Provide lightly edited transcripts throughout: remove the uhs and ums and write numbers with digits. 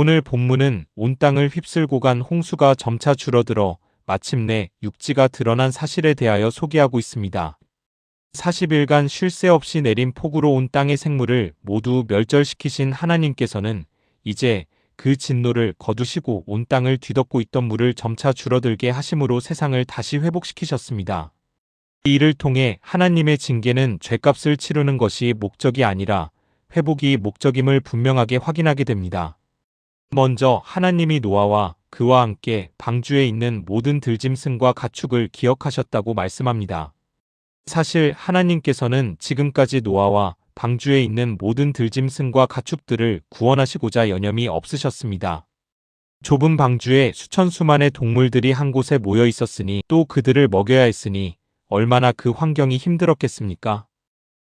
오늘 본문은 온 땅을 휩쓸고 간 홍수가 점차 줄어들어 마침내 육지가 드러난 사실에 대하여 소개하고 있습니다. 40일간 쉴 새 없이 내린 폭우로 온 땅의 생물을 모두 멸절시키신 하나님께서는 이제 그 진노를 거두시고 온 땅을 뒤덮고 있던 물을 점차 줄어들게 하심으로 세상을 다시 회복시키셨습니다. 이 일을 통해 하나님의 징계는 죗값을 치르는 것이 목적이 아니라 회복이 목적임을 분명하게 확인하게 됩니다. 먼저 하나님이 노아와 그와 함께 방주에 있는 모든 들짐승과 가축을 기억하셨다고 말씀합니다. 사실 하나님께서는 지금까지 노아와 방주에 있는 모든 들짐승과 가축들을 구원하시고자 여념이 없으셨습니다. 좁은 방주에 수천 수만의 동물들이 한 곳에 모여 있었으니 또 그들을 먹여야 했으니 얼마나 그 환경이 힘들었겠습니까?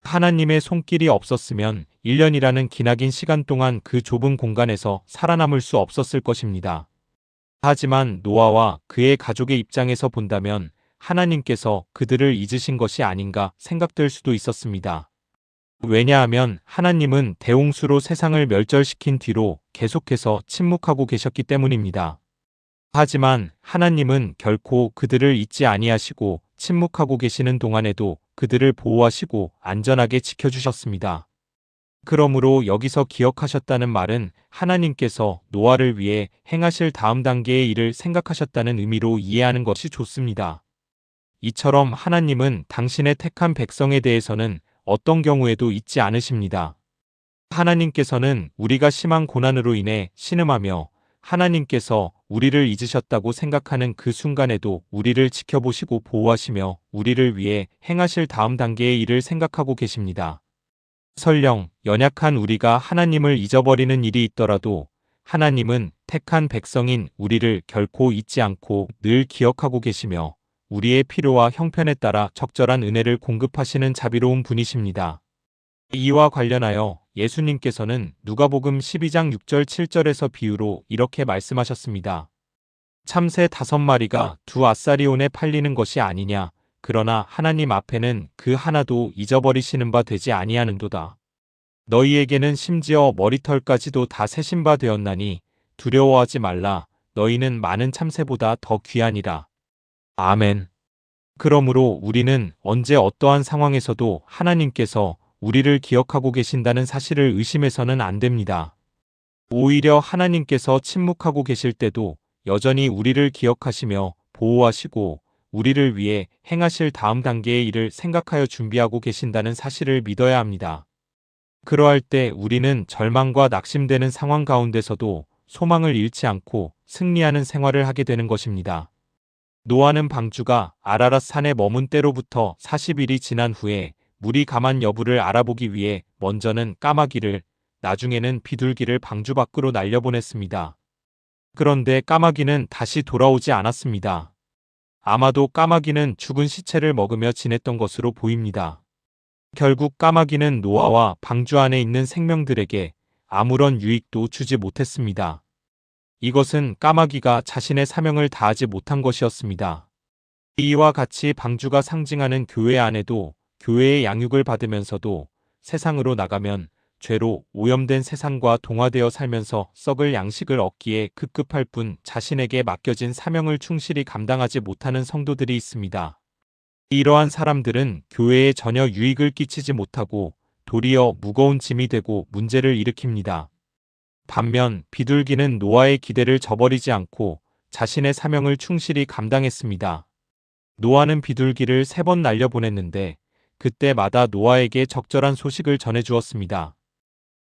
하나님의 손길이 없었으면 1년이라는 기나긴 시간 동안 그 좁은 공간에서 살아남을 수 없었을 것입니다. 하지만 노아와 그의 가족의 입장에서 본다면 하나님께서 그들을 잊으신 것이 아닌가 생각될 수도 있었습니다. 왜냐하면 하나님은 대홍수로 세상을 멸절시킨 뒤로 계속해서 침묵하고 계셨기 때문입니다. 하지만 하나님은 결코 그들을 잊지 아니하시고 침묵하고 계시는 동안에도 그들을 보호하시고 안전하게 지켜주셨습니다. 그러므로 여기서 기억하셨다는 말은 하나님께서 노아를 위해 행하실 다음 단계의 일을 생각하셨다는 의미로 이해하는 것이 좋습니다. 이처럼 하나님은 당신의 택한 백성에 대해서는 어떤 경우에도 잊지 않으십니다. 하나님께서는 우리가 심한 고난으로 인해 신음하며 하나님께서 우리를 잊으셨다고 생각하는 그 순간에도 우리를 지켜보시고 보호하시며 우리를 위해 행하실 다음 단계의 일을 생각하고 계십니다. 설령 연약한 우리가 하나님을 잊어버리는 일이 있더라도 하나님은 택한 백성인 우리를 결코 잊지 않고 늘 기억하고 계시며 우리의 필요와 형편에 따라 적절한 은혜를 공급하시는 자비로운 분이십니다. 이와 관련하여 예수님께서는 누가복음 12장 6절 7절에서 비유로 이렇게 말씀하셨습니다. 참새 5마리가 두 아사리온에 팔리는 것이 아니냐. 그러나 하나님 앞에는 그 하나도 잊어버리시는 바 되지 아니하는도다. 너희에게는 심지어 머리털까지도 다 세신 바 되었나니 두려워하지 말라. 너희는 많은 참새보다 더 귀하니라. 아멘. 그러므로 우리는 언제 어떠한 상황에서도 하나님께서 우리를 기억하고 계신다는 사실을 의심해서는 안 됩니다. 오히려 하나님께서 침묵하고 계실 때도 여전히 우리를 기억하시며 보호하시고 우리를 위해 행하실 다음 단계의 일을 생각하여 준비하고 계신다는 사실을 믿어야 합니다. 그러할 때 우리는 절망과 낙심되는 상황 가운데서도 소망을 잃지 않고 승리하는 생활을 하게 되는 것입니다. 노아는 방주가 아라랏 산에 머문 때로부터 40일이 지난 후에 물이 감한 여부를 알아보기 위해 먼저는 까마귀를, 나중에는 비둘기를 방주 밖으로 날려보냈습니다. 그런데 까마귀는 다시 돌아오지 않았습니다. 아마도 까마귀는 죽은 시체를 먹으며 지냈던 것으로 보입니다. 결국 까마귀는 노아와 방주 안에 있는 생명들에게 아무런 유익도 주지 못했습니다. 이것은 까마귀가 자신의 사명을 다하지 못한 것이었습니다. 이와 같이 방주가 상징하는 교회 안에도 교회의 양육을 받으면서도 세상으로 나가면 죄로 오염된 세상과 동화되어 살면서 썩을 양식을 얻기에 급급할 뿐 자신에게 맡겨진 사명을 충실히 감당하지 못하는 성도들이 있습니다. 이러한 사람들은 교회에 전혀 유익을 끼치지 못하고 도리어 무거운 짐이 되고 문제를 일으킵니다. 반면 비둘기는 노아의 기대를 저버리지 않고 자신의 사명을 충실히 감당했습니다. 노아는 비둘기를 3번 날려보냈는데 그때마다 노아에게 적절한 소식을 전해주었습니다.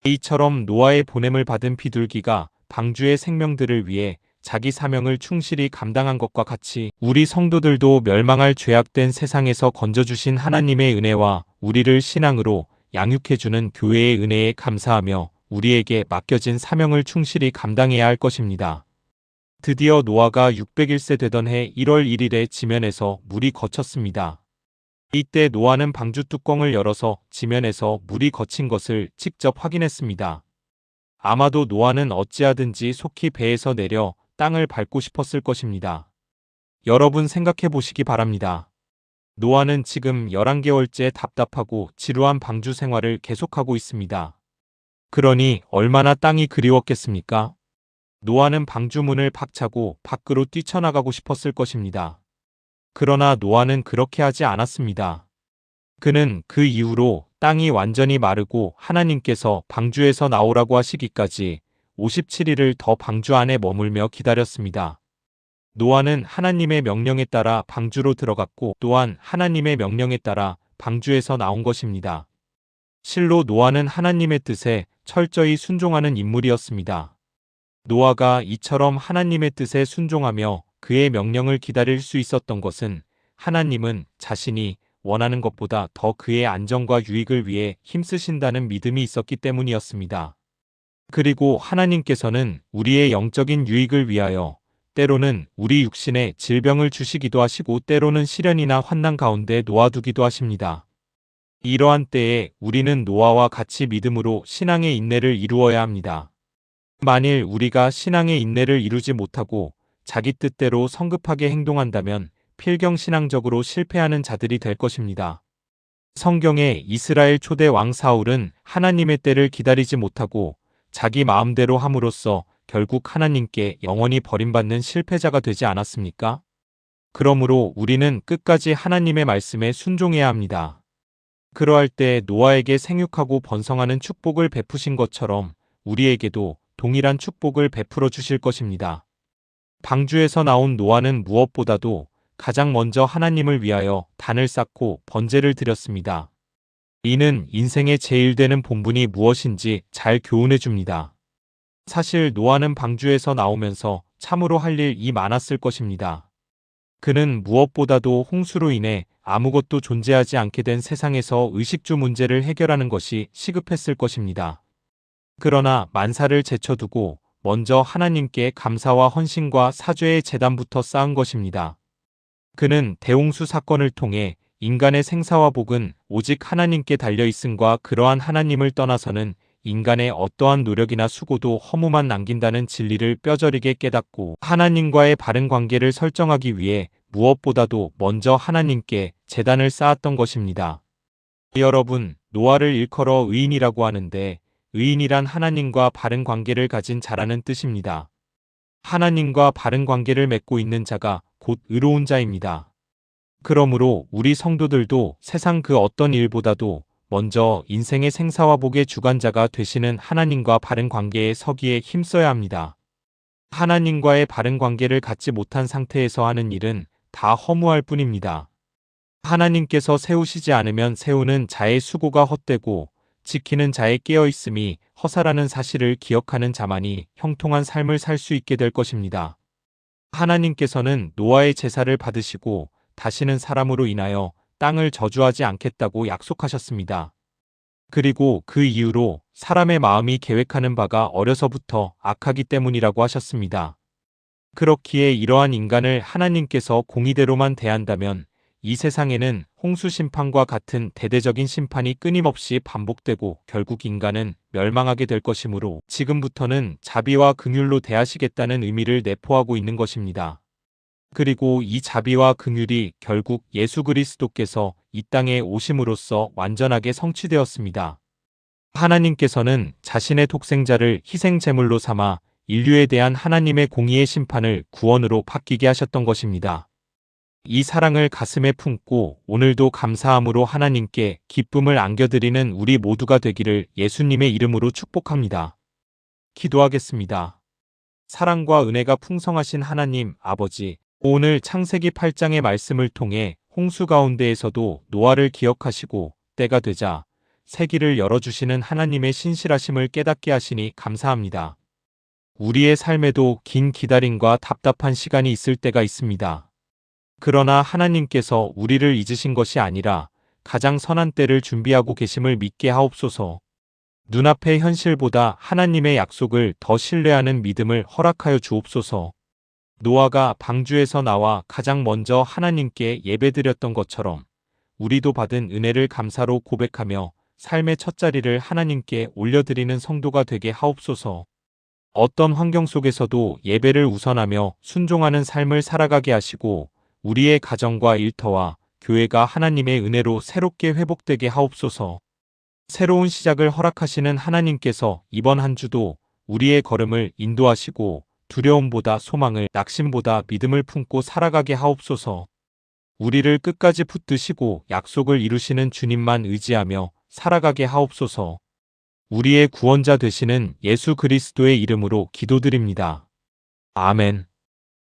이처럼 노아의 보냄을 받은 비둘기가 방주의 생명들을 위해 자기 사명을 충실히 감당한 것과 같이 우리 성도들도 멸망할 죄악된 세상에서 건져주신 하나님의 은혜와 우리를 신앙으로 양육해주는 교회의 은혜에 감사하며 우리에게 맡겨진 사명을 충실히 감당해야 할 것입니다. 드디어 노아가 601세 되던 해 1월 1일에 지면에서 물이 거쳤습니다. 이때 노아는 방주 뚜껑을 열어서 지면에서 물이 거친 것을 직접 확인했습니다. 아마도 노아는 어찌하든지 속히 배에서 내려 땅을 밟고 싶었을 것입니다. 여러분 생각해 보시기 바랍니다. 노아는 지금 11개월째 답답하고 지루한 방주 생활을 계속하고 있습니다. 그러니 얼마나 땅이 그리웠겠습니까? 노아는 방주문을 박차고 밖으로 뛰쳐나가고 싶었을 것입니다. 그러나 노아는 그렇게 하지 않았습니다. 그는 그 이후로 땅이 완전히 마르고 하나님께서 방주에서 나오라고 하시기까지 57일을 더 방주 안에 머물며 기다렸습니다. 노아는 하나님의 명령에 따라 방주로 들어갔고 또한 하나님의 명령에 따라 방주에서 나온 것입니다. 실로 노아는 하나님의 뜻에 철저히 순종하는 인물이었습니다. 노아가 이처럼 하나님의 뜻에 순종하며 그의 명령을 기다릴 수 있었던 것은 하나님은 자신이 원하는 것보다 더 그의 안전과 유익을 위해 힘쓰신다는 믿음이 있었기 때문이었습니다. 그리고 하나님께서는 우리의 영적인 유익을 위하여 때로는 우리 육신에 질병을 주시기도 하시고 때로는 시련이나 환난 가운데 놓아두기도 하십니다. 이러한 때에 우리는 노아와 같이 믿음으로 신앙의 인내를 이루어야 합니다. 만일 우리가 신앙의 인내를 이루지 못하고 자기 뜻대로 성급하게 행동한다면 필경신앙적으로 실패하는 자들이 될 것입니다. 성경의 이스라엘 초대 왕 사울은 하나님의 때를 기다리지 못하고 자기 마음대로 함으로써 결국 하나님께 영원히 버림받는 실패자가 되지 않았습니까? 그러므로 우리는 끝까지 하나님의 말씀에 순종해야 합니다. 그러할 때 노아에게 생육하고 번성하는 축복을 베푸신 것처럼 우리에게도 동일한 축복을 베풀어 주실 것입니다. 방주에서 나온 노아는 무엇보다도 가장 먼저 하나님을 위하여 단을 쌓고 번제를 드렸습니다. 이는 인생의 제일 되는 본분이 무엇인지 잘 교훈해 줍니다. 사실 노아는 방주에서 나오면서 참으로 할 일이 많았을 것입니다. 그는 무엇보다도 홍수로 인해 아무것도 존재하지 않게 된 세상에서 의식주 문제를 해결하는 것이 시급했을 것입니다. 그러나 만사를 제쳐두고 먼저 하나님께 감사와 헌신과 사죄의 제단부터 쌓은 것입니다. 그는 대홍수 사건을 통해 인간의 생사와 복은 오직 하나님께 달려있음과 그러한 하나님을 떠나서는 인간의 어떠한 노력이나 수고도 허무만 남긴다는 진리를 뼈저리게 깨닫고 하나님과의 바른 관계를 설정하기 위해 무엇보다도 먼저 하나님께 제단을 쌓았던 것입니다. 여러분, 노아를 일컬어 의인이라고 하는데 의인이란 하나님과 바른 관계를 가진 자라는 뜻입니다. 하나님과 바른 관계를 맺고 있는 자가 곧 의로운 자입니다. 그러므로 우리 성도들도 세상 그 어떤 일보다도 먼저 인생의 생사와 복의 주관자가 되시는 하나님과 바른 관계에 서기에 힘써야 합니다. 하나님과의 바른 관계를 갖지 못한 상태에서 하는 일은 다 허무할 뿐입니다. 하나님께서 세우시지 않으면 세우는 자의 수고가 헛되고 지키는 자의 깨어있음이 허사라는 사실을 기억하는 자만이 형통한 삶을 살 수 있게 될 것입니다. 하나님께서는 노아의 제사를 받으시고 다시는 사람으로 인하여 땅을 저주하지 않겠다고 약속하셨습니다. 그리고 그 이후로 사람의 마음이 계획하는 바가 어려서부터 악하기 때문이라고 하셨습니다. 그렇기에 이러한 인간을 하나님께서 공의대로만 대한다면 이 세상에는 홍수 심판과 같은 대대적인 심판이 끊임없이 반복되고 결국 인간은 멸망하게 될 것이므로 지금부터는 자비와 긍휼로 대하시겠다는 의미를 내포하고 있는 것입니다. 그리고 이 자비와 긍휼이 결국 예수 그리스도께서 이 땅에 오심으로써 완전하게 성취되었습니다. 하나님께서는 자신의 독생자를 희생 제물로 삼아 인류에 대한 하나님의 공의의 심판을 구원으로 바뀌게 하셨던 것입니다. 이 사랑을 가슴에 품고 오늘도 감사함으로 하나님께 기쁨을 안겨드리는 우리 모두가 되기를 예수님의 이름으로 축복합니다. 기도하겠습니다. 사랑과 은혜가 풍성하신 하나님 아버지, 오늘 창세기 8장의 말씀을 통해 홍수 가운데에서도 노아를 기억하시고 때가 되자 세기를 열어주시는 하나님의 신실하심을 깨닫게 하시니 감사합니다. 우리의 삶에도 긴 기다림과 답답한 시간이 있을 때가 있습니다. 그러나 하나님께서 우리를 잊으신 것이 아니라 가장 선한 때를 준비하고 계심을 믿게 하옵소서. 눈앞의 현실보다 하나님의 약속을 더 신뢰하는 믿음을 허락하여 주옵소서. 노아가 방주에서 나와 가장 먼저 하나님께 예배드렸던 것처럼 우리도 받은 은혜를 감사로 고백하며 삶의 첫자리를 하나님께 올려드리는 성도가 되게 하옵소서. 어떤 환경 속에서도 예배를 우선하며 순종하는 삶을 살아가게 하시고 우리의 가정과 일터와 교회가 하나님의 은혜로 새롭게 회복되게 하옵소서. 새로운 시작을 허락하시는 하나님께서 이번 한 주도 우리의 걸음을 인도하시고 두려움보다 소망을, 낙심보다 믿음을 품고 살아가게 하옵소서. 우리를 끝까지 붙드시고 약속을 이루시는 주님만 의지하며 살아가게 하옵소서. 우리의 구원자 되시는 예수 그리스도의 이름으로 기도드립니다. 아멘.